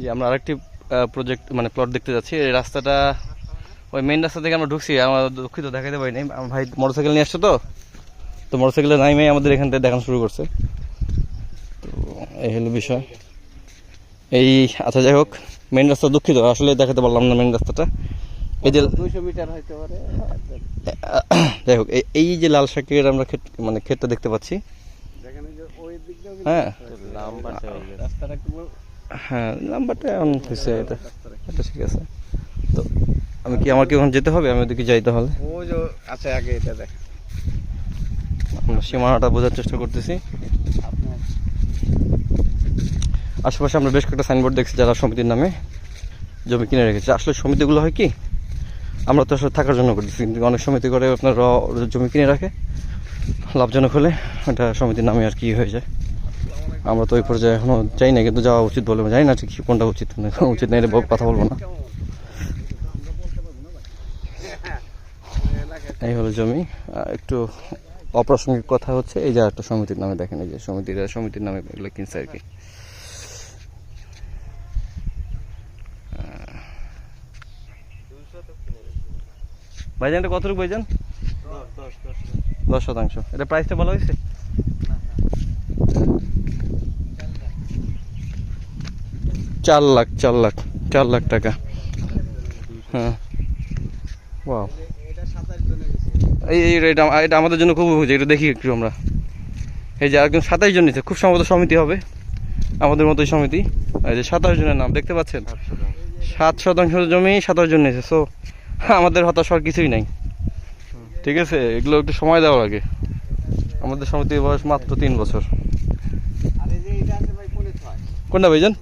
যে আমরা আরেকটি প্রজেক্ট মানে প্লট দেখতে যাচ্ছি। এই রাস্তাটা ওই মেইন রাস্তা থেকে আমরা ঢুকছি, আমরা দুঃখিত দেখাতে পারিনি। আমার ভাই মোটরসাইকেল নিয়ে আসছে, তো মোটরসাইকেলে নাইমে আমাদের এখান থেকে দেখানো শুরু করছে। তো এই হলো বিষয়। এই আচ্ছা, যাই হোক, মেইন রাস্তা দুঃখিত, আসলে দেখাতে পারলাম না মেইন রাস্তাটা। এই যে 200 মিটার হইতে পারে। যাই হোক, এই যে লাল শাকের আমরা মানে ক্ষেতটা দেখতে পাচ্ছি। দেখেন এই যে ওই দিকটাও হ্যাঁ রাস্তাটা একটু হ্যাঁ, নাম্বারটা এমন হয়েছে, এটা ঠিক আছে। তো আমার কি ওখানে যেতে হবে? আমি ওদিকে যাই তাহলে। ওই যে আচ্ছা, আগে এটা দেখ, আমরা সীমানাটা বোঝার চেষ্টা করতেছি। আপনার আশেপাশে আমরা বেশ কয়েকটা সাইনবোর্ড দেখছি যারা সমিতির নামে জমি কিনে রেখেছে। আসলে সমিতিগুলো হয় কি, আমরা তো আসলে থাকার জন্য করতেছি, কিন্তু অনেক সমিতি করে আপনার জমি কিনে রাখে, লাভজনক হলে এটা সমিতির নামে আর কি হয়ে যায়। আমরা তো ওই পর্যায়ে এখনো যাই না, কিন্তু যাওয়া উচিত বলে জানি না ঠিক কোনটা উচিত উচিত নেই, কথা বলবো না। এই হলো জমি। একটু অপ্রাসঙ্গিক কথা হচ্ছে, এই যে একটা সমিতির নামে দেখেন, এই যে সমিতির নামে এগুলো কিনছে আর কি। ভাইজান এটা কতটুকু ভাইজান? 10%। এটা প্রাইসটা বলা হয়েছে? চার লাখ টাকা। হ্যাঁ, ওয়াও, এটা আমাদের জন্য খুব উপযোগী। এটা দেখি একটু আমরা। এই যে একজন 27 জন নিচ্ছে, খুব সম্ভবত সমিতি হবে, আমাদের মতোই সমিতি। এই যে 27 জনের নাম দেখতে পাচ্ছেন, 7% জমি 27 জন নিয়েছে। সো আমাদের হতাশ হওয়ার কিছুই নাই, ঠিক আছে। এগুলো একটু সময় দেওয়া লাগে। আমাদের সমিতির বয়স মাত্র 3 বছর। আর এই যে এটা আছে ভাই, 5 কোনটা ভাইজান?